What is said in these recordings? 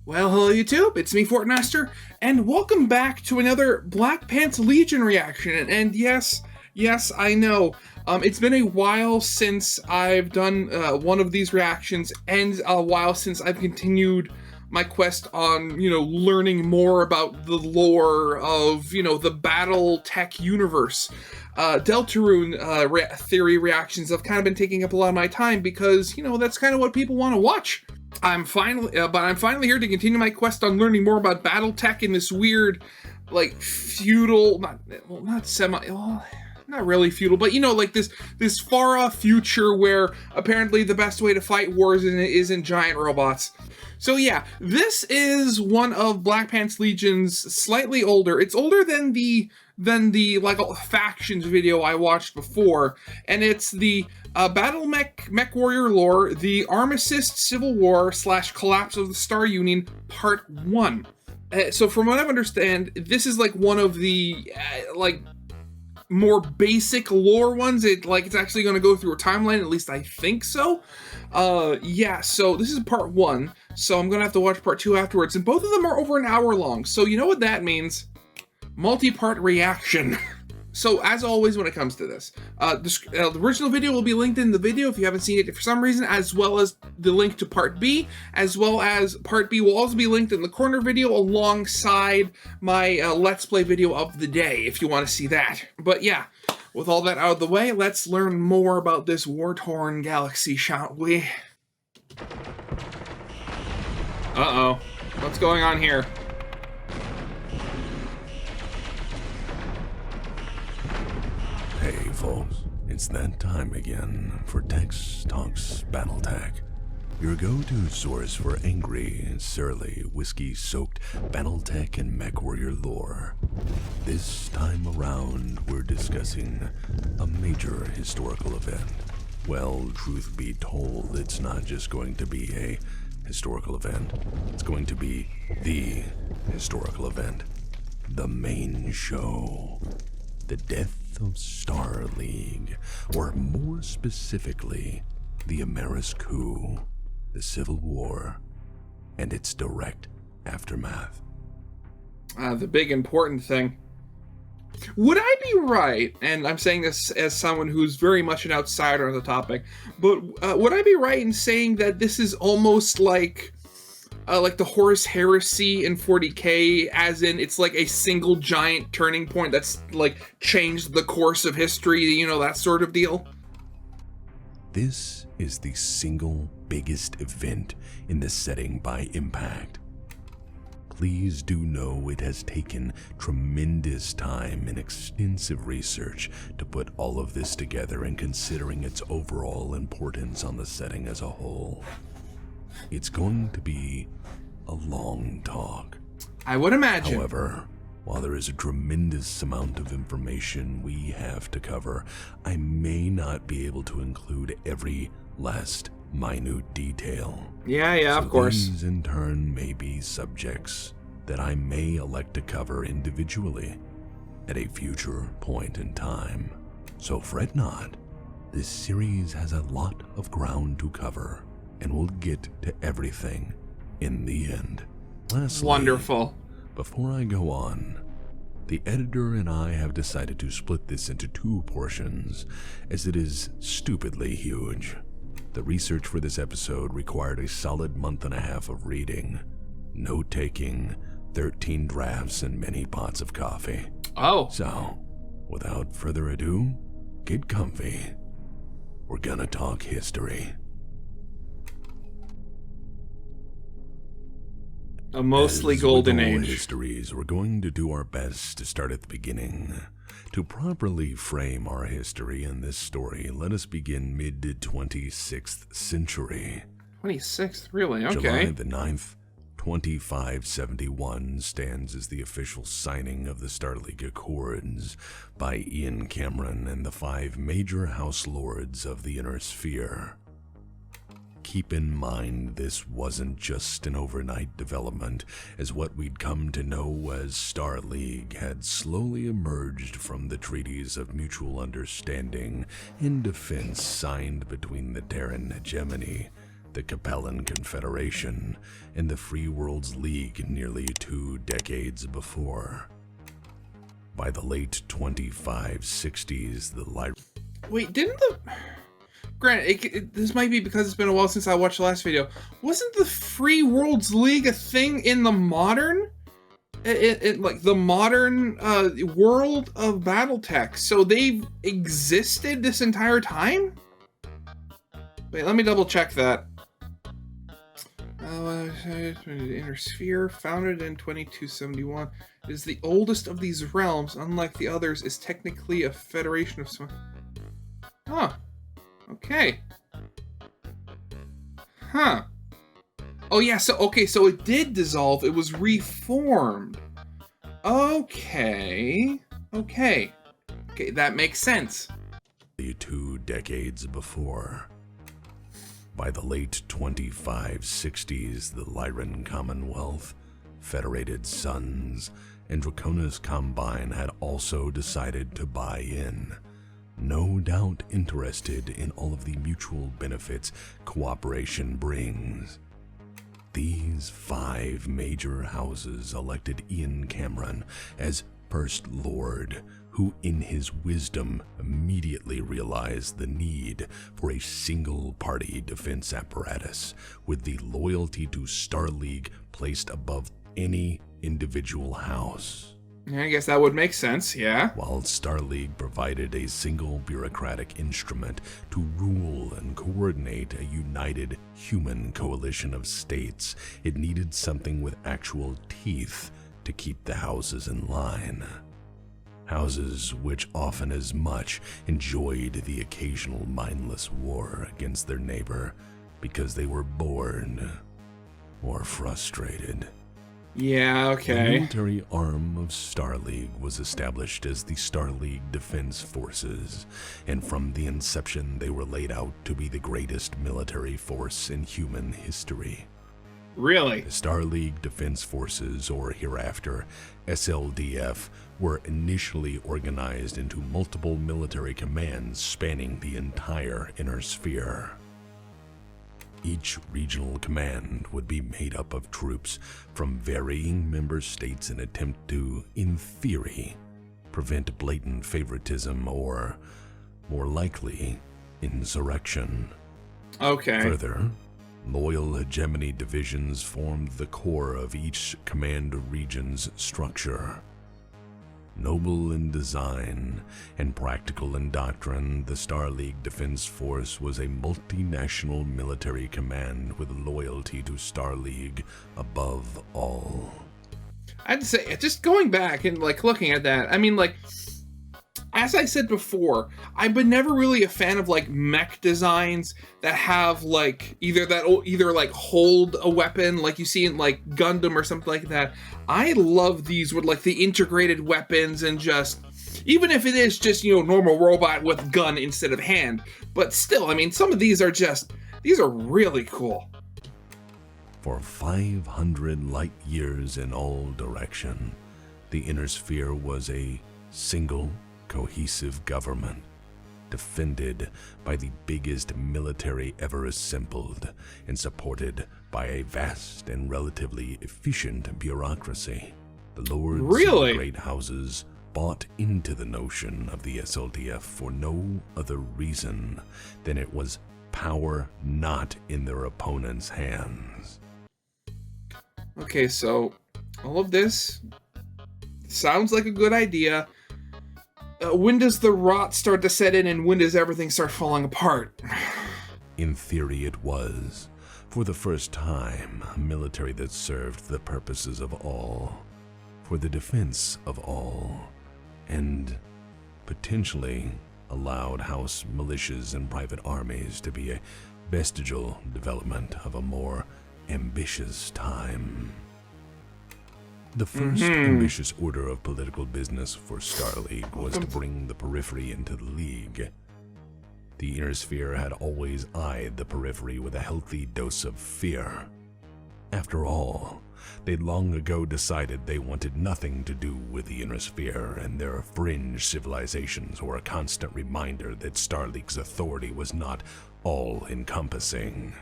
Well, hello YouTube, it's me, Fortmaster, and welcome back to another Black Pants Legion reaction. And yes, I know, it's been a while since I've done one of these reactions, and a while since I've continued my quest on, learning more about the lore of, the Battltech universe. Deltarune theory reactions have kind of been taking up a lot of my time because, that's kind of what people want to watch. I'm finally here to continue my quest on learning more about BattleTech in this weird, like, feudal, not really feudal, but like this far off future where apparently the best way to fight wars isn't giant robots. So yeah, this is one of Black Pants Legion's slightly older. It's older than the like factions video I watched before, and it's the Battle Mech Warrior lore, the Armistice Civil War / Collapse of the Star Union Part 1. So from what I understand, this is like one of the more basic lore ones. It's actually going to go through a timeline, at least I think so. Yeah, so this is part 1, so I'm gonna have to watch part 2 afterwards, and both of them are over an hour long, so you know what that means. Multi-part reaction. So as always when it comes to this, the original video will be linked in the video if you haven't seen it for some reason, as well as the link to part B, as well as part B will also be linked in the corner video alongside my Let's Play video of the day, if you want to see that. But yeah, with all that out of the way, let's learn more about this war-torn galaxy, shall we? Uh-oh. What's going on here? Hey folks, it's that time again for Tex Talks Battletech, your go-to source for angry, surly, whiskey-soaked Battletech and Mech Warrior lore. This time around, we're discussing a major historical event. Well, truth be told, it's not just going to be a historical event. It's going to be the historical event. The main show. The death of Star League, or more specifically, the Amaris coup, the Civil War, and its direct aftermath. The big important thing. Would I be right, and I'm saying this as someone who's very much an outsider on the topic, but would I be right in saying that this is almost like the Horus Heresy in 40K, as in it's like a single giant turning point that's like changed the course of history, that sort of deal? This is the single biggest event in the setting by impact. Please do know it has taken tremendous time and extensive research to put all of this together and considering its overall importance on the setting as a whole. It's going to be a long talk. I would imagine. However, while there is a tremendous amount of information we have to cover, I may not be able to include every last minute detail. Yeah, of course. These in turn may be subjects that I may elect to cover individually at a future point in time. So fret not. This series has a lot of ground to cover, and we'll get to everything in the end. Lastly, wonderful. Before I go on, the editor and I have decided to split this into 2 portions, as it is stupidly huge. The research for this episode required a solid month and a half of reading, note-taking, 13 drafts, and many pots of coffee. Oh. So, without further ado, get comfy. We're gonna talk history. A mostly As golden with all age. Histories, we're going to do our best to start at the beginning. To properly frame our history in this story, let us begin mid-26th century. 26th, really? Okay. July the 9th, 2571 stands as the official signing of the Star League Accords by Ian Cameron and the 5 major House Lords of the Inner Sphere. Keep in mind, this wasn't just an overnight development, as what we'd come to know as Star League had slowly emerged from the treaties of mutual understanding and defense signed between the Terran hegemony, the Capellan Confederation, and the Free Worlds League nearly 2 decades before. By the late 2560s, the Wait, didn't the... Granted, this might be because it's been a while since I watched the last video. Wasn't the Free Worlds League a thing in the modern... like the modern world of Battletech? So they've existed this entire time? Wait, let me double check that. The Inner Sphere, founded in 2271, is the oldest of these realms. Unlike the others, is technically a federation of some... Huh. Okay. Huh. Oh yeah, so it did dissolve. It was reformed. Okay, that makes sense. 2 decades before. By the late 2560s, the Lyran Commonwealth, Federated Suns, and Draconis Combine had also decided to buy in, no doubt interested in all of the mutual benefits cooperation brings. These 5 major houses elected Ian Cameron as First Lord, who in his wisdom immediately realized the need for a single-party defense apparatus with the loyalty to Star League placed above any individual house. I guess that would make sense, yeah. While Star League provided a single bureaucratic instrument to rule and coordinate a united human coalition of states, it needed something with actual teeth to keep the houses in line. Houses which often as much enjoyed the occasional mindless war against their neighbor because they were bored or frustrated. Yeah, okay. The military arm of Star League was established as the Star League Defense Forces, and from the inception they were laid out to be the greatest military force in human history. Really? The Star League Defense Forces, or hereafter SLDF, were initially organized into multiple military commands spanning the entire Inner Sphere. Each regional command would be made up of troops from varying member states in an attempt to, in theory, prevent blatant favoritism or, more likely, insurrection. Okay. Further, loyal hegemony divisions formed the core of each command region's structure. Noble in design and practical in doctrine, the Star League Defense Force was a multinational military command with loyalty to Star League above all. I'd say, just going back and like looking at that, I mean, like, as I said before, I've been never really a fan of like mech designs that have like either like hold a weapon like you see in like Gundam or something like that. I love these with like the integrated weapons and just, even if it is just, normal robot with gun instead of hand, but still, I mean, some of these are really cool. For 500 light years in all direction, the Inner Sphere was a single cohesive government, defended by the biggest military ever assembled and supported by a vast and relatively efficient bureaucracy. The lords of the great houses bought into the notion of the SLDF for no other reason than it was power not in their opponent's hands. Okay, so all of this sounds like a good idea. When does the rot start to set in and when does everything start falling apart? In theory it was, for the first time, a military that served the purposes of all, for the defense of all, and potentially allowed house militias and private armies to be a vestigial development of a more ambitious time. The first ambitious order of political business for Star League was to bring the periphery into the League. The Inner Sphere had always eyed the periphery with a healthy dose of fear. After all, they'd long ago decided they wanted nothing to do with the Inner Sphere, and their fringe civilizations were a constant reminder that Starleague's authority was not all-encompassing.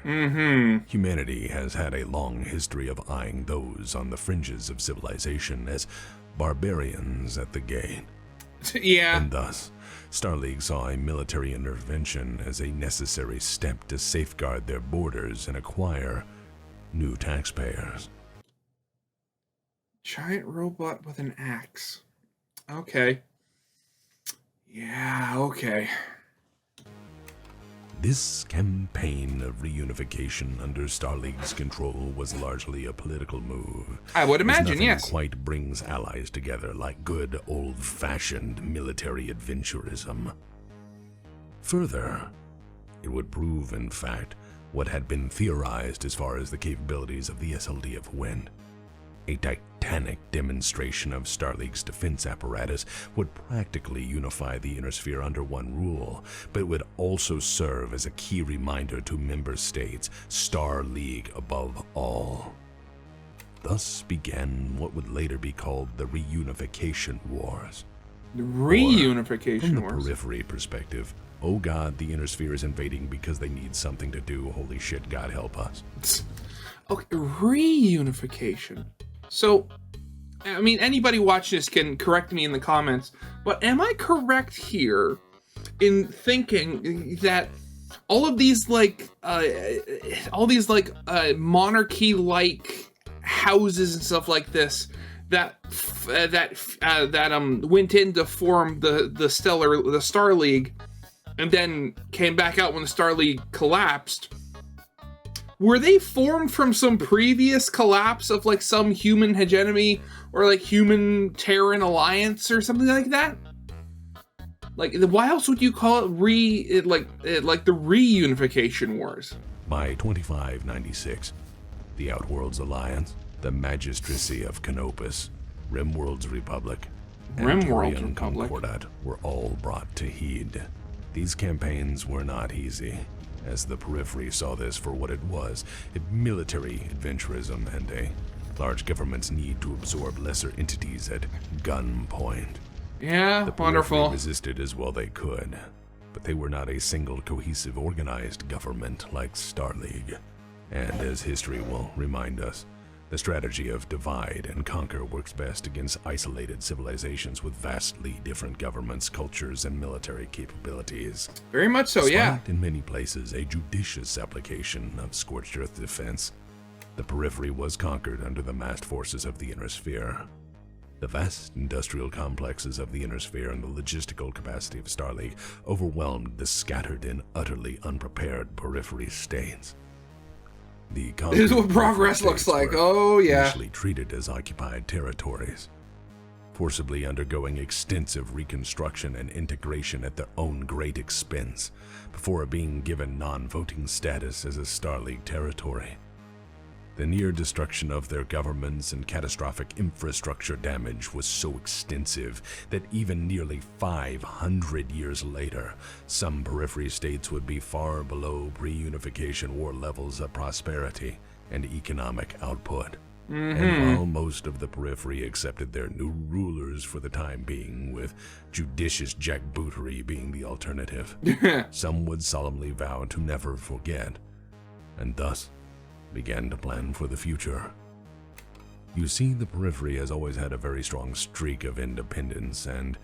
Humanity has had a long history of eyeing those on the fringes of civilization as barbarians at the gate. Yeah. And thus, Starleague saw a military intervention as a necessary step to safeguard their borders and acquire new taxpayers. Giant robot with an axe. Okay. Yeah, okay. This campaign of reunification under Starleague's control was largely a political move. I would imagine, nothing yes. quite brings allies together like good old-fashioned military adventurism. Further, it would prove, in fact, what had been theorized as far as the capabilities of the SLDF went. A titanic demonstration of Starleague's defense apparatus would practically unify the Inner Sphere under one rule, but would also serve as a key reminder to member states, Starleague above all. Thus began what would later be called the Reunification Wars. The Reunification From Wars. the periphery perspective, oh god, the Inner Sphere is invading because they need something to do. Holy shit, God help us. Okay, reunification. So, I mean, anybody watching this can correct me in the comments, but am I correct here in thinking that all of these monarchy-like houses and stuff like this that went in to form the Star League, and then came back out when the Star League collapsed? Were they formed from some previous collapse of like some human hegemony or like human Terran alliance or something like that? Like, why else would you call it the Reunification Wars? By 2596, the Outworlds Alliance, the Magistracy of Canopus, Rimworld's Republic, and Turian Concordat were all brought to heed. These campaigns were not easy, as the periphery saw this for what it was, a military adventurism and a large government's need to absorb lesser entities at gunpoint. Yeah, the wonderful. Periphery resisted as well they could, but they were not a single cohesive organized government like Starleague. And as history will remind us, the strategy of divide and conquer works best against isolated civilizations with vastly different governments, cultures, and military capabilities. Very much so, yeah. Despite in many places a judicious application of scorched earth defense, the periphery was conquered under the massed forces of the Inner Sphere. The vast industrial complexes of the Inner Sphere and the logistical capacity of Starleague overwhelmed the scattered and utterly unprepared periphery states. This is what progress looks like. Oh, yeah. Initially treated as occupied territories, forcibly undergoing extensive reconstruction and integration at their own great expense, before being given non-voting status as a Starleague territory. The near destruction of their governments and catastrophic infrastructure damage was so extensive that even nearly 500 years later, some periphery states would be far below pre-unification war levels of prosperity and economic output. And while most of the periphery accepted their new rulers for the time being, with judicious jackbootery being the alternative, some would solemnly vow to never forget, and thus began to plan for the future. You see, the periphery has always had a very strong streak of independence, and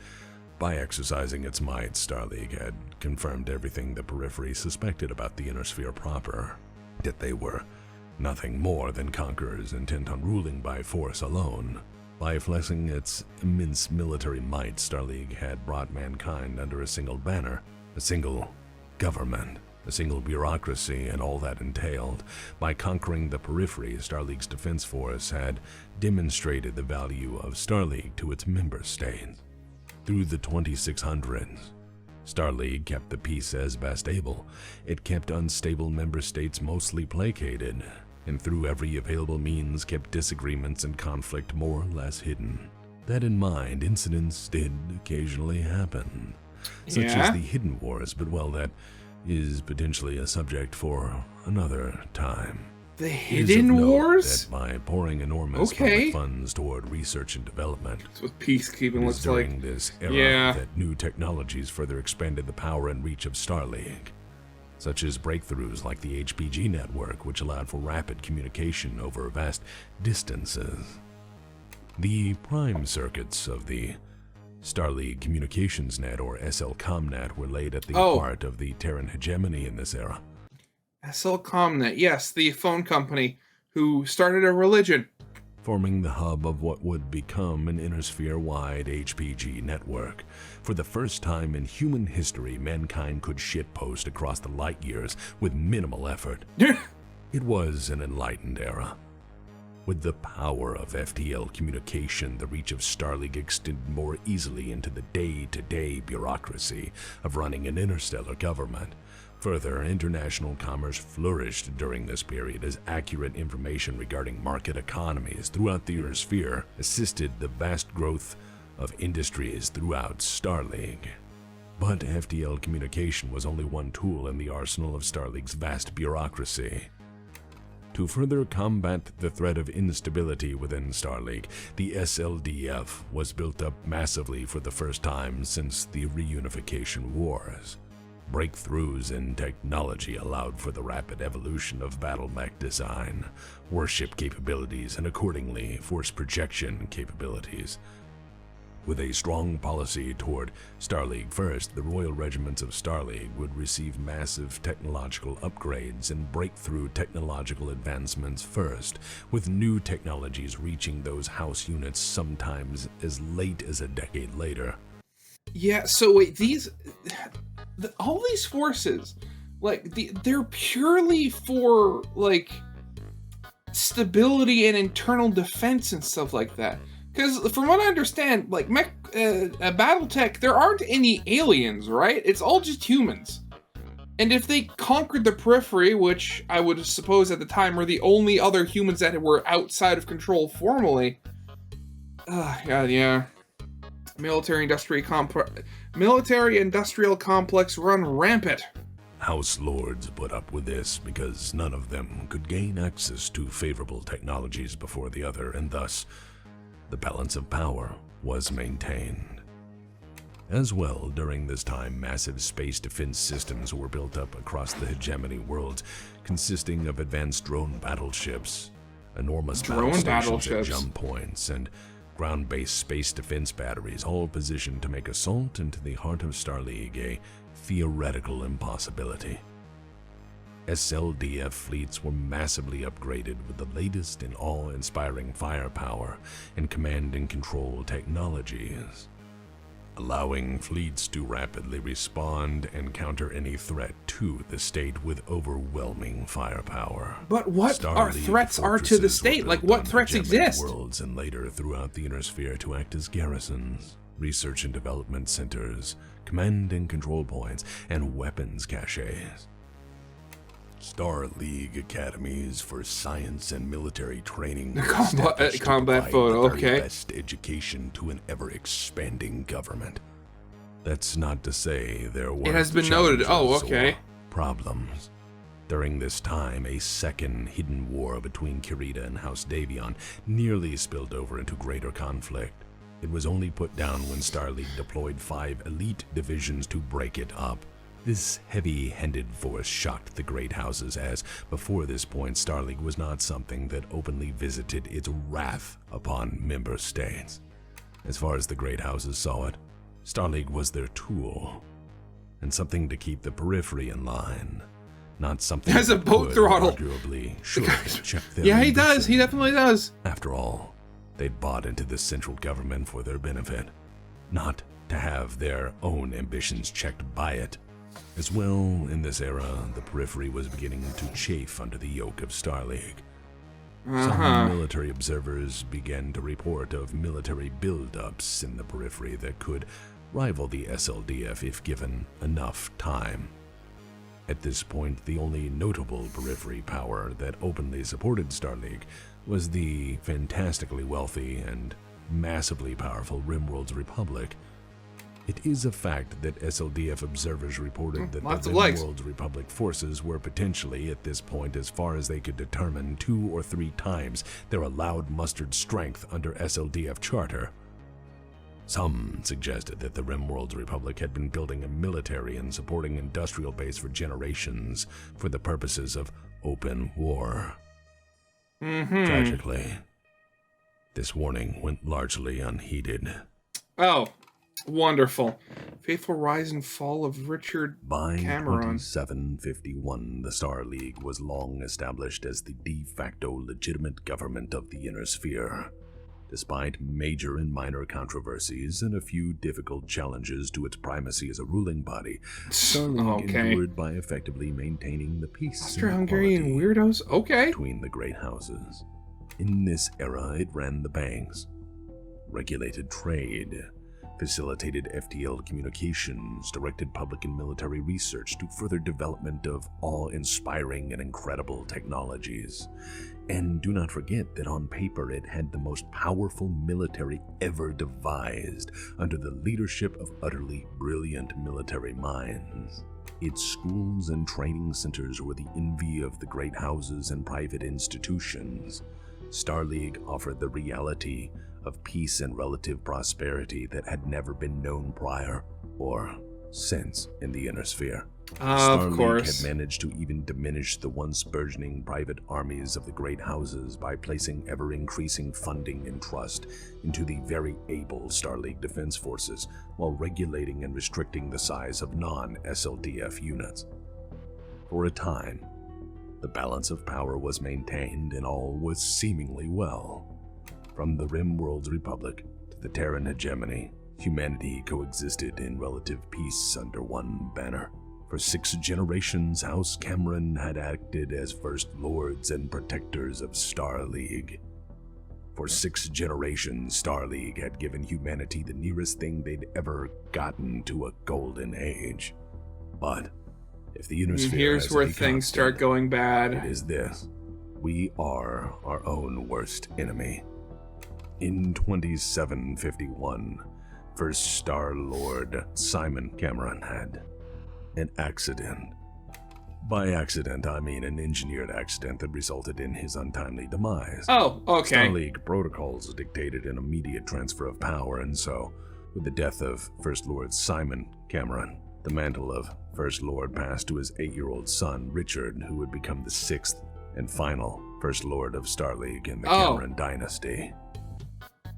by exercising its might, Starleague had confirmed everything the periphery suspected about the Inner Sphere proper, that they were nothing more than conquerors intent on ruling by force alone. By flexing its immense military might, Starleague had brought mankind under a single banner, a single government, a single bureaucracy, and all that entailed. By conquering the periphery, Starleague's defense force had demonstrated the value of Starleague to its member states. Through the 2600s, Starleague kept the peace as best able. It kept unstable member states mostly placated, and through every available means kept disagreements and conflict more or less hidden. That in mind, incidents did occasionally happen, such as the Hidden Wars, but well, that is potentially a subject for another time. The It is Hidden of note Wars? that by pouring enormous public funds toward research and development, That's what peacekeeping it is looks like. during this era Yeah. that new technologies further expanded the power and reach of Starlink, such as breakthroughs like the HPG network, which allowed for rapid communication over vast distances. The prime circuits of the Starlink Communications Net, or SLComNet, were laid at the heart of the Terran hegemony in this era. SLComNet, yes, the phone company who started a religion. Forming the hub of what would become an intersphere-wide HPG network. For the first time in human history, mankind could shitpost across the light years with minimal effort. It was an enlightened era. With the power of FTL communication, the reach of Starlink extended more easily into the day-to-day bureaucracy of running an interstellar government. Further, international commerce flourished during this period as accurate information regarding market economies throughout the Earth sphere assisted the vast growth of industries throughout Starlink. But FTL communication was only one tool in the arsenal of Starlink's vast bureaucracy. To further combat the threat of instability within Starlink, the SLDF was built up massively for the first time since the reunification wars. Breakthroughs in technology allowed for the rapid evolution of battletech design, warship capabilities, and accordingly, force projection capabilities. With a strong policy toward Starlink first, the Royal Regiments of Starlink would receive massive technological upgrades and breakthrough technological advancements first, with new technologies reaching those house units sometimes as late as a decade later. Yeah, so wait, all these forces, they're purely for, stability and internal defense and stuff like that. Because from what I understand, Battletech, there aren't any aliens, right? It's all just humans. And if they conquered the periphery, which I would suppose at the time were the only other humans that were outside of control formally, yeah. Military-industrial complex run rampant. House Lords put up with this because none of them could gain access to favorable technologies before the other, and thus the balance of power was maintained. As well, during this time, massive space defense systems were built up across the hegemony worlds, consisting of advanced drone battleships, enormous battle stations at jump points, and ground-based space defense batteries, all positioned to make assault into the heart of Starlink a theoretical impossibility. SLDF fleets were massively upgraded with the latest in awe-inspiring firepower and command and control technologies, allowing fleets to rapidly respond and counter any threat to the state with overwhelming firepower. But what are threats are to the state? What threats exist? Worlds and later throughout the inner sphere to act as garrisons, research and development centers, command and control points, and weapons caches. Star League academies for science and military training. Combat photo, okay. Best education to an ever-expanding government. That's not to say there weren't it has been noted. Oh, okay. Problems. During this time, a second hidden war between Kurita and House Davion nearly spilled over into greater conflict. It was only put down when Starlink deployed 5 elite divisions to break it up. This heavy-handed force shocked the Great Houses, as before this point Starlink was not something that openly visited its wrath upon member states. As far as the Great Houses saw it, Starlink was their tool, and something to keep the periphery in line, not something has a boat throttle. Arguably should check their yeah, he ambition. does. He definitely does. After all, they'd bought into the central government for their benefit, not to have their own ambitions checked by it. As well, in this era, the periphery was beginning to chafe under the yoke of Starlink. Some military observers began to report of military build-ups in the periphery that could rival the SLDF if given enough time. At this point, the only notable periphery power that openly supported Starlink was the fantastically wealthy and massively powerful Rimworld's Republic. It is a fact that SLDF observers reported that lots the of legs. Rimworld's Republic forces were potentially, at this point, as far as they could determine, 2 or 3 times their allowed mustered strength under SLDF charter. Some suggested that the Rimworld's Republic had been building a military and supporting industrial base for generations for the purposes of open war. Tragically, this warning went largely unheeded. Oh, wonderful. Faithful rise and fall of Richard By Cameron. 2751, the Star League was long established as the de facto legitimate government of the Inner Sphere. Despite major and minor controversies and a few difficult challenges to its primacy as a ruling body, Star League endured by effectively maintaining the peace Austro-Hungarian weirdos? Okay. between the great houses. In this era, it ran the banks, regulated trade, facilitated FTL communications, directed public and military research to further development of awe-inspiring and incredible technologies. And do not forget that on paper it had the most powerful military ever devised under the leadership of utterly brilliant military minds. Its schools and training centers were the envy of the great houses and private institutions. Star League offered the reality of peace and relative prosperity that had never been known prior or since in the Inner Sphere. Of course. League had managed to even diminish the once burgeoning private armies of the great houses by placing ever-increasing funding and trust into the very able Star League defense forces, while regulating and restricting the size of non-SLDF units. For a time, the balance of power was maintained and all was seemingly well. From the Rimworld's Republic to the Terran hegemony, humanity coexisted in relative peace under one banner. For 6 generations, House Cameron had acted as First Lords and Protectors of Star League. For 6 generations, Star League had given humanity the nearest thing they'd ever gotten to a golden age. But if the Inner Sphere here's has where any things constant, start going bad. it is this: we are our own worst enemy. In 2751, First Star Lord Simon Cameron had an accident. By accident, I mean an engineered accident that resulted in his untimely demise. Oh, okay. Star League protocols dictated an immediate transfer of power, and so, with the death of First Lord Simon Cameron, the mantle of First Lord passed to his 8-year-old son, Richard, who would become the 6th and final First Lord of Star League in the Cameron dynasty.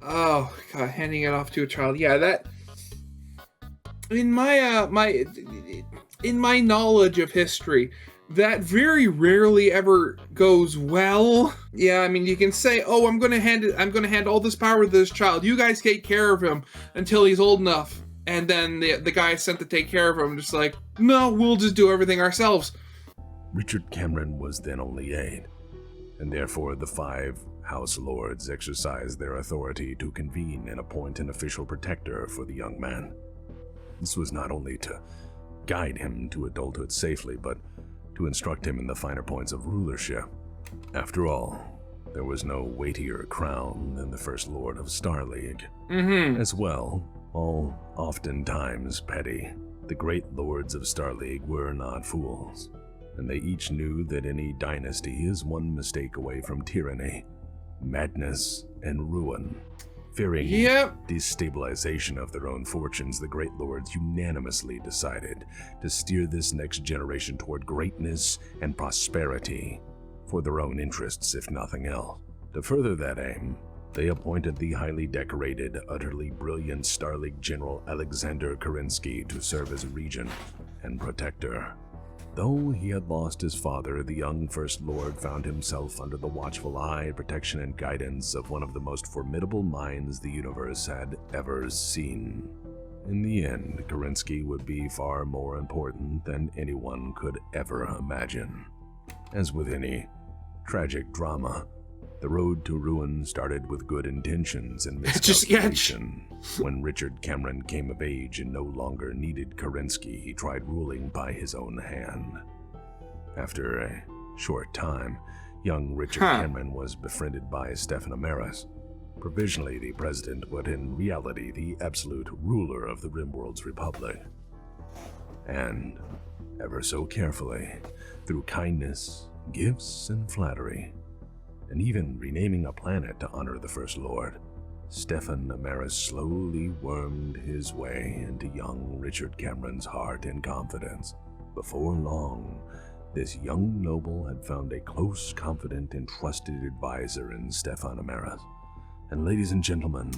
Oh, God, handing it off to a child. Yeah, that... In my knowledge of history, that very rarely ever goes well. Yeah, I mean, you can say, "Oh, I'm gonna hand all this power to this child. You guys take care of him until he's old enough." And then the guy sent to take care of him just like, "No, we'll just do everything ourselves." Richard Cameron was then only 8, and therefore the 5 House Lords exercised their authority to convene and appoint an official protector for the young man. This was not only to guide him to adulthood safely, but to instruct him in the finer points of rulership. After all, there was no weightier crown than the First Lord of Star League. As well, all oftentimes petty, the great lords of Star League were not fools, and they each knew that any dynasty is one mistake away from tyranny, madness, and ruin. Fearing destabilization of their own fortunes, the great lords unanimously decided to steer this next generation toward greatness and prosperity for their own interests, if nothing else. To further that aim, they appointed the highly decorated, utterly brilliant Star League General Alexander Kerensky to serve as regent and protector. Though he had lost his father, the young First Lord found himself under the watchful eye, protection, and guidance of one of the most formidable minds the universe had ever seen. In the end, Kerensky would be far more important than anyone could ever imagine. As with any tragic drama, the road to ruin started with good intentions and miscalculation. When Richard Cameron came of age and no longer needed Kerensky, he tried ruling by his own hand. After a short time, young Richard Cameron was befriended by Stefan Amaris, Provisionally the president, but in reality the absolute ruler of the Rimworld's Republic. And, ever so carefully, through kindness, gifts, and flattery, and even renaming a planet to honor the First Lord, Stefan Amaris slowly wormed his way into young Richard Cameron's heart and confidence. Before long, this young noble had found a close, confident, and trusted advisor in Stefan Amaris. And ladies and gentlemen,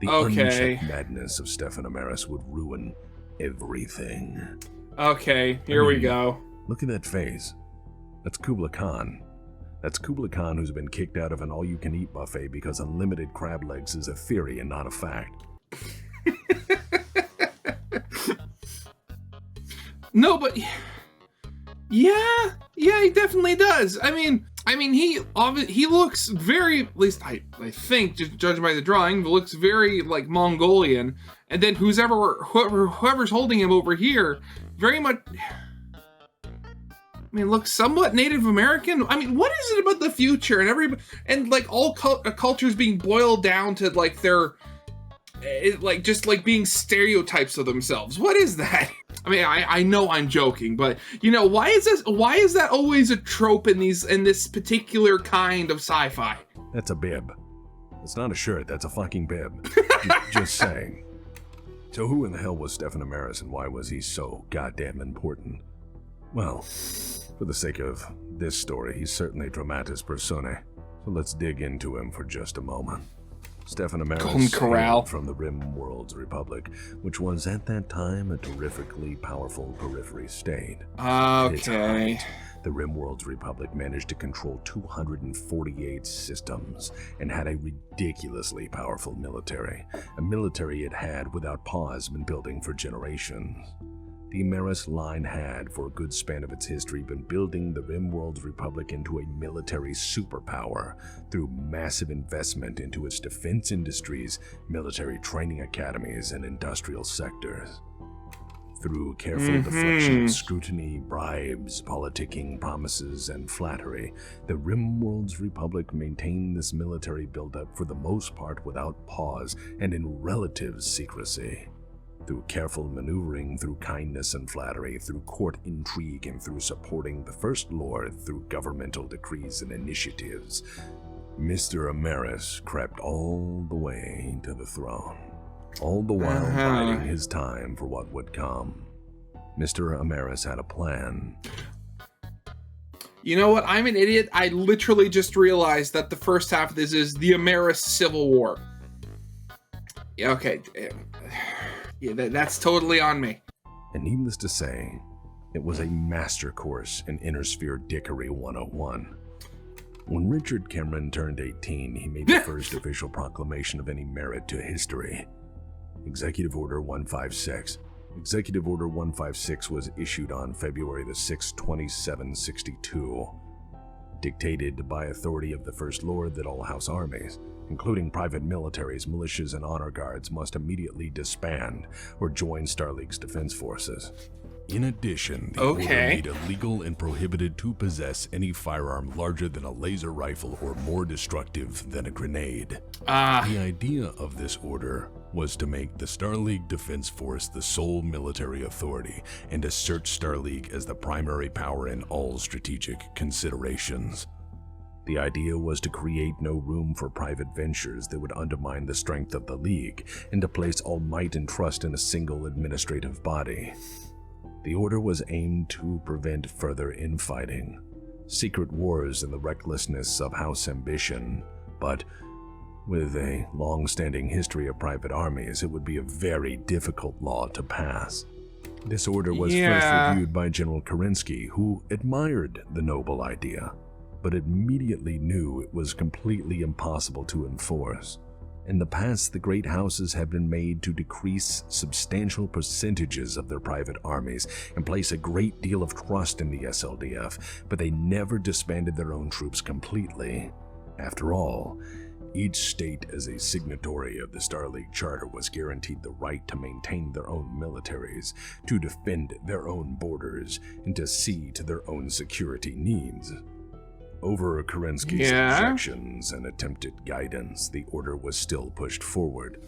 the unchecked madness of Stefan Amaris would ruin everything. Okay, here we go. Look at that face. That's Kublai Khan. That's Kublai Khan, who's been kicked out of an all-you-can-eat buffet because unlimited crab legs is a theory and not a fact. No, but yeah, he definitely does. I mean, he looks very, at least I think, just judging by the drawing, looks very like Mongolian. And then whoever's holding him over here, very much, looks somewhat Native American. What is it about the future and like all cultures being boiled down to like their, just like being stereotypes of themselves? What is that? I know I'm joking, but why is that always a trope in this particular kind of sci-fi? That's a bib. It's not a shirt, that's a fucking bib. Just saying. So who in the hell was Stefan Amaris and why was he so goddamn important? Well, for the sake of this story, he's certainly dramatis personae. So let's dig into him for just a moment. Stefan Amaris hailed from the Rimworld's Republic, which was at that time a terrifically powerful periphery state. Okay. The Rimworld's Republic managed to control 248 systems and had a ridiculously powerful military. A military it had, without pause, been building for generations. The Amaris line had, for a good span of its history, been building the Rimworld's Republic into a military superpower through massive investment into its defense industries, military training academies, and industrial sectors. Through careful deflection of scrutiny, bribes, politicking, promises, and flattery, the Rimworld's Republic maintained this military buildup for the most part without pause and in relative secrecy. Through careful maneuvering, through kindness and flattery, through court intrigue, and through supporting the First Lord through governmental decrees and initiatives, Mr. Amaris crept all the way to the throne, all the while biding his time for what would come. Mr. Amaris had a plan. You know what? I'm an idiot. I literally just realized that the first half of this is the Amaris Civil War. Yeah, okay. Yeah, that's totally on me. And needless to say, it was a master course in Inner Sphere Dickery 101. When Richard Cameron turned 18, he made the first official proclamation of any merit to history. Executive Order 156. Executive Order 156 was issued on February the 6th, 2762. Dictated by authority of the First Lord that all House armies, including private militaries, militias, and honor guards, must immediately disband or join Starleague's defense forces. In addition, the order made it illegal and prohibited to possess any firearm larger than a laser rifle or more destructive than a grenade. The idea of this order was to make the Starleague Defense Force the sole military authority and assert Starleague as the primary power in all strategic considerations. The idea was to create no room for private ventures that would undermine the strength of the League, and to place all might and trust in a single administrative body. The order was aimed to prevent further infighting, secret wars, and the recklessness of house ambition, but with a long-standing history of private armies, it would be a very difficult law to pass. This order was first reviewed by General Kerensky, who admired the noble idea, but immediately knew it was completely impossible to enforce. In the past, the great houses have been made to decrease substantial percentages of their private armies and place a great deal of trust in the SLDF, but they never disbanded their own troops completely. After all, each state as a signatory of the Starleague Charter was guaranteed the right to maintain their own militaries, to defend their own borders, and to see to their own security needs. Over Kerensky's Yeah? objections and attempted guidance, the order was still pushed forward.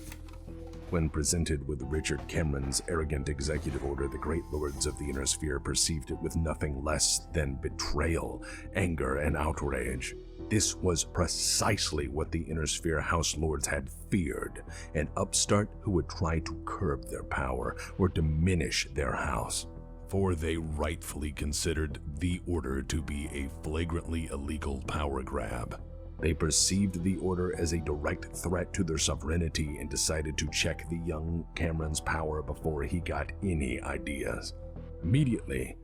When presented with Richard Cameron's arrogant executive order, the Great Lords of the Inner Sphere perceived it with nothing less than betrayal, anger, and outrage. This was precisely what the Inner Sphere House Lords had feared, an upstart who would try to curb their power or diminish their house. For they rightfully considered the order to be a flagrantly illegal power grab. They perceived the order as a direct threat to their sovereignty and decided to check the young Cameron's power before he got any ideas. Immediately,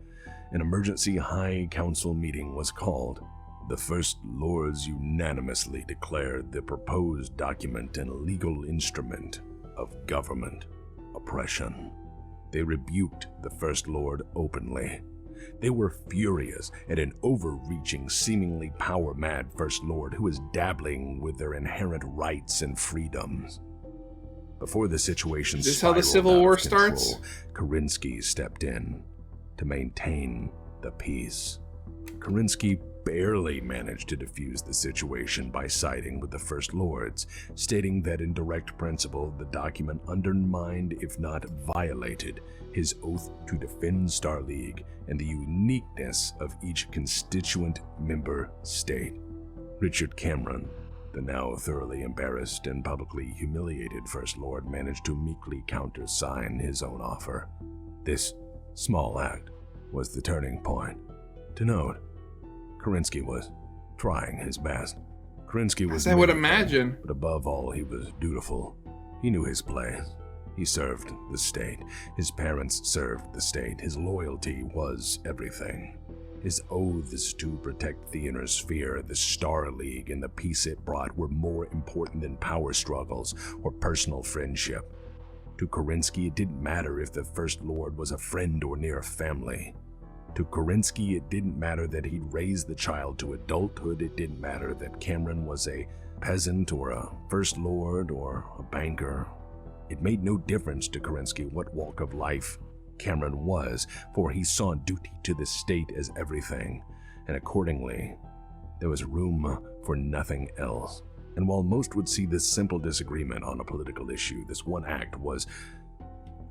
an emergency High Council meeting was called. The First Lords unanimously declared the proposed document an illegal instrument of government oppression. They rebuked the First Lord openly. They were furious at an overreaching, seemingly power-mad First Lord who was dabbling with their inherent rights and freedoms. Before the situation Is this how the Civil War starts? Kerensky stepped in to maintain the peace. Kerensky barely managed to defuse the situation by siding with the First Lords, stating that in direct principle the document undermined, if not violated, his oath to defend Starleague and the uniqueness of each constituent member state. Richard Cameron, the now thoroughly embarrassed and publicly humiliated First Lord, managed to meekly countersign his own offer. This small act was the turning point. To note, Kerensky was trying his best. Kerensky was, as I would imagine, but above all, he was dutiful. He knew his place. He served the state. His parents served the state. His loyalty was everything. His oaths to protect the Inner Sphere, the Star League, and the peace it brought were more important than power struggles or personal friendship. To Kerensky, it didn't matter if the First Lord was a friend or near family. To Kerensky, it didn't matter that he'd raised the child to adulthood. It didn't matter that Cameron was a peasant or a First Lord or a banker. It made no difference to Kerensky what walk of life Cameron was, for he saw duty to the state as everything, and accordingly, there was room for nothing else. And while most would see this simple disagreement on a political issue, this one act was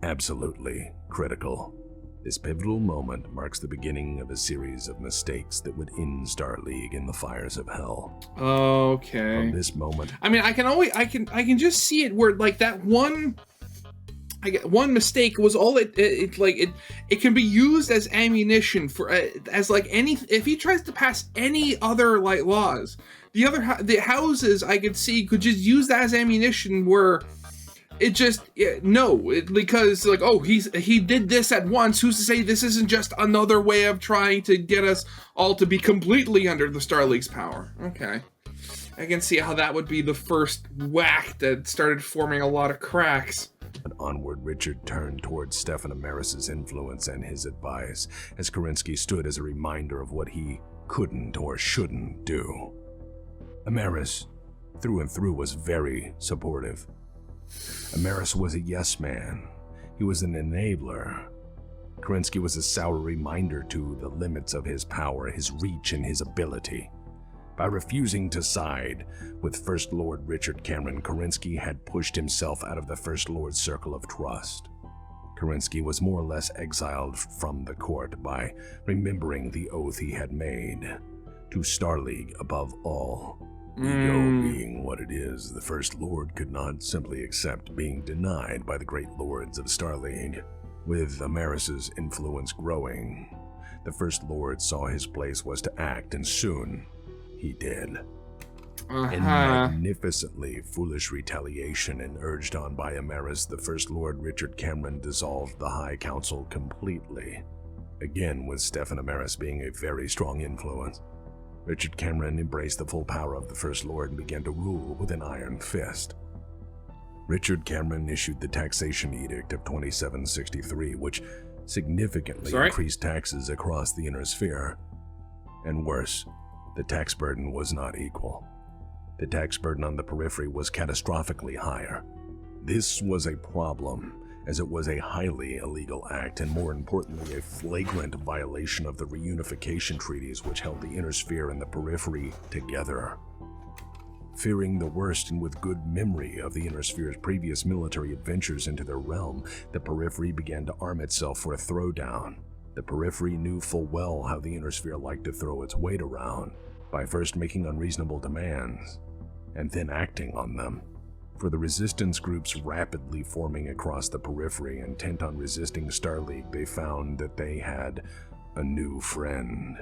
absolutely critical. This pivotal moment marks the beginning of a series of mistakes that would end Starleague in the fires of hell. Okay. From this moment, I mean, I can just see it where like that one mistake was all it can be used as ammunition for as like any, if he tries to pass any other like laws, the houses I could see could just use that as ammunition where it just because like, oh, he did this at once. Who's to say this isn't just another way of trying to get us all to be completely under the Star League's power? Okay, I can see how that would be the first whack that started forming a lot of cracks. But onward, Richard turned towards Stefan Amaris' influence and his advice, as Kerensky stood as a reminder of what he couldn't or shouldn't do. Amaris, through and through, was very supportive. Amaris was a yes man. He was an enabler. Kerensky was a sour reminder to the limits of his power, his reach, and his ability. By refusing to side with First Lord Richard Cameron, Kerensky had pushed himself out of the First Lord's circle of trust. Kerensky was more or less exiled from the court by remembering the oath he had made to Starleague above all. Ego being what it is, the First Lord could not simply accept being denied by the great lords of Starleague. With Amaris' influence growing, the First Lord saw his place was to act, and soon he did. In magnificently foolish retaliation and urged on by Amaris, the First Lord Richard Cameron dissolved the High Council completely. Again, with Stefan Amaris being a very strong influence, Richard Cameron embraced the full power of the First Lord and began to rule with an iron fist. Richard Cameron issued the Taxation Edict of 2763, which significantly increased taxes across the Inner Sphere. And worse, the tax burden was not equal. The tax burden on the periphery was catastrophically higher. This was a problem, as it was a highly illegal act and, more importantly, a flagrant violation of the reunification treaties which held the Inner Sphere and the Periphery together. Fearing the worst and with good memory of the Inner Sphere's previous military adventures into their realm, the Periphery began to arm itself for a throwdown. The Periphery knew full well how the Inner Sphere liked to throw its weight around, by first making unreasonable demands, and then acting on them. For the resistance groups rapidly forming across the Periphery, intent on resisting Star League, they found that they had a new friend.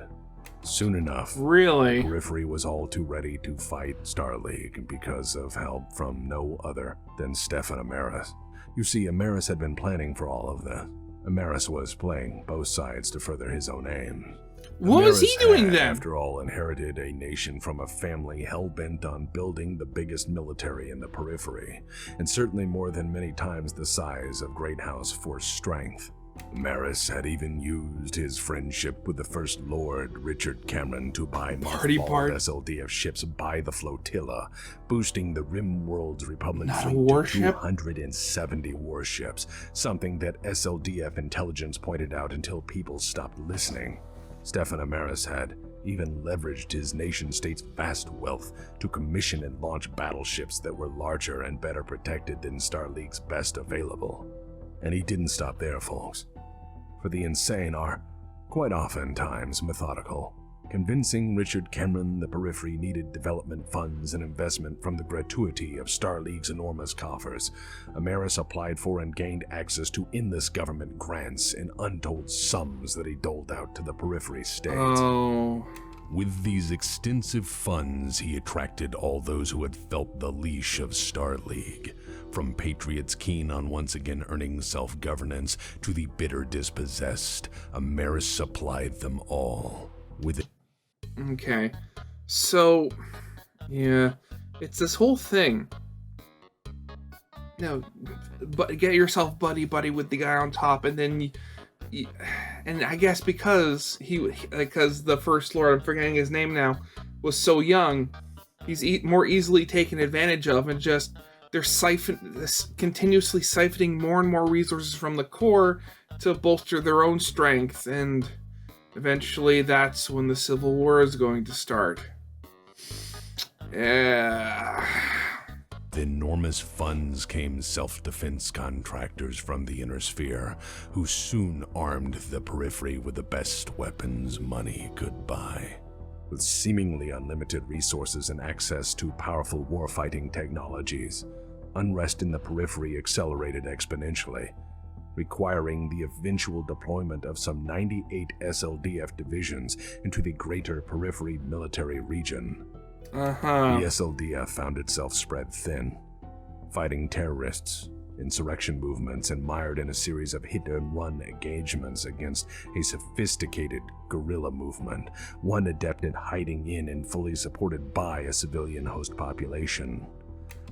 Soon enough, Really? the Periphery was all too ready to fight Star League because of help from no other than Stefan Amaris. You see, Amaris had been planning for all of this. Amaris was playing both sides to further his own aims. What was he doing had, then? After all, inherited a nation from a family hell-bent on building the biggest military in the Periphery, and certainly more than many times the size of Great House Force strength. Amaris had even used his friendship with the First Lord, Richard Cameron, to buy mothballed SLDF ships by the flotilla, boosting the Rimworld's Republic fleet to 270 warships, something that SLDF intelligence pointed out until people stopped listening. Stefan Amaris had even leveraged his nation-state's vast wealth to commission and launch battleships that were larger and better protected than Star League's best available. And he didn't stop there, folks. For the insane are, quite oftentimes, methodical. Convincing Richard Cameron the Periphery needed development funds and investment from the gratuity of Star League's enormous coffers, Amaris applied for and gained access to endless government grants and untold sums that he doled out to the Periphery states. Oh. With these extensive funds, he attracted all those who had felt the leash of Star League. From patriots keen on once again earning self-governance to the bitter dispossessed, Amaris supplied them all with it. Okay. So, yeah, it's this whole thing. No, but get yourself buddy-buddy with the guy on top, and then and I guess because because the First Lord, I'm forgetting his name now, was so young, he's more easily taken advantage of, and just they're continuously siphoning more and more resources from the core to bolster their own strength, and eventually that's when the Civil War is going to start. Yeah. With enormous funds came self-defense contractors from the Inner Sphere, who soon armed the Periphery with the best weapons money could buy. With seemingly unlimited resources and access to powerful warfighting technologies, unrest in the Periphery accelerated exponentially, requiring the eventual deployment of some 98 SLDF divisions into the greater Periphery military region. The SLDF found itself spread thin, fighting terrorists, insurrection movements, and mired in a series of hit-and-run engagements against a sophisticated guerrilla movement, one adept at hiding in and fully supported by a civilian host population.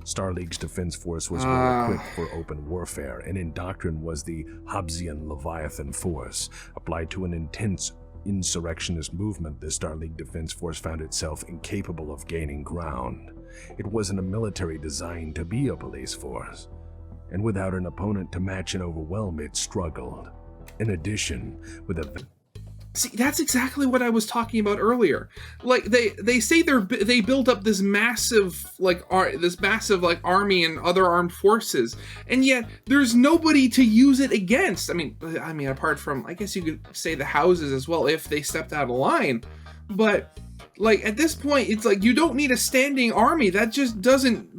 Star League's defense force was well equipped for open warfare, and in doctrine was the Hobbesian Leviathan force. Applied to an intense insurrectionist movement, the Star League Defense Force found itself incapable of gaining ground. It wasn't a military designed to be a police force, and without an opponent to match and overwhelm, it struggled. In addition, with a... See, that's exactly what I was talking about earlier. Like they say they build up this massive army and other armed forces, and yet there's nobody to use it against. I mean, apart from, I guess you could say the houses as well if they stepped out of line, but like at this point, it's like you don't need a standing army. That just doesn't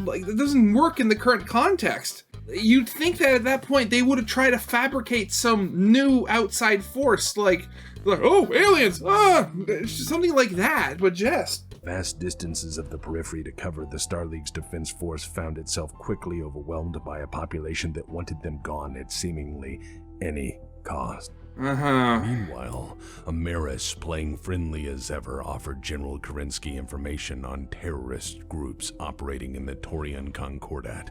work in the current context. You'd think that at that point they would have tried to fabricate some new outside force, like oh, aliens, something like that, but just... Vast distances of the Periphery to cover, the Star League's defense force found itself quickly overwhelmed by a population that wanted them gone at seemingly any cost. Meanwhile, Amaris, playing friendly as ever, offered General Kerensky information on terrorist groups operating in the Taurian Concordat.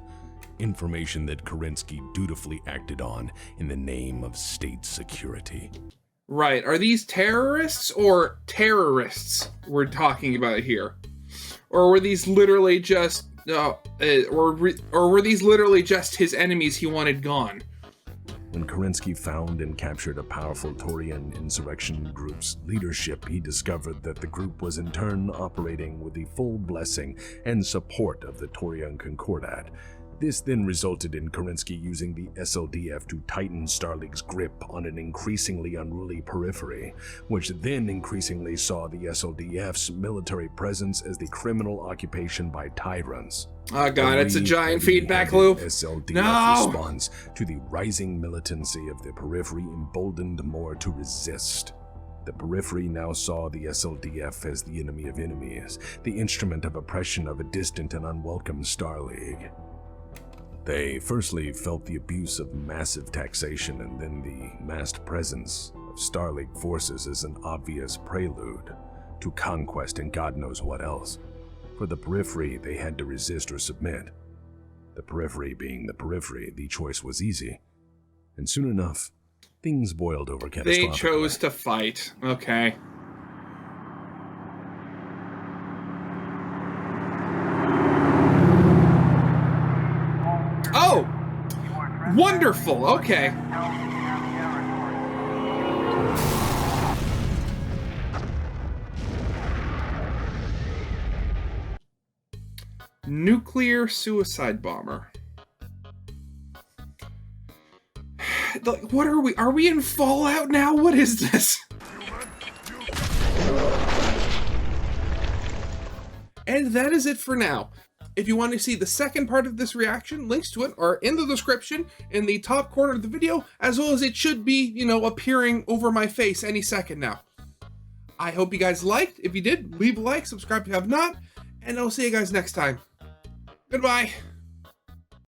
Information that Kerensky dutifully acted on in the name of state security. Right, are these terrorists or terrorists we're talking about here? Or were these literally just, or were these literally just his enemies he wanted gone? When Kerensky found and captured a powerful Taurian insurrection group's leadership, he discovered that the group was in turn operating with the full blessing and support of the Taurian Concordat. This then resulted in Kerensky using the SLDF to tighten Starleague's grip on an increasingly unruly periphery, which then increasingly saw the SLDF's military presence as the criminal occupation by tyrants. Oh god, it's a giant feedback loop. SLDF response to the rising militancy of the periphery emboldened more to resist. The periphery now saw the SLDF as the enemy of enemies, the instrument of oppression of a distant and unwelcome Starleague. They firstly felt the abuse of massive taxation and then the massed presence of Starleague forces as an obvious prelude to conquest and God knows what else. For the periphery, they had to resist or submit. The periphery being the periphery, the choice was easy. And soon enough, things boiled over catastrophically. They chose to fight. Okay. Oh! Wonderful! Okay. Nuclear suicide bomber. Like, what are we? Are we in Fallout now? What is this? And that is it for now. If you want to see the second part of this reaction, links to it are in the description in the top corner of the video, as well as it should be, appearing over my face any second now. I hope you guys liked. If you did, leave a like, subscribe if you have not, and I'll see you guys next time. Goodbye.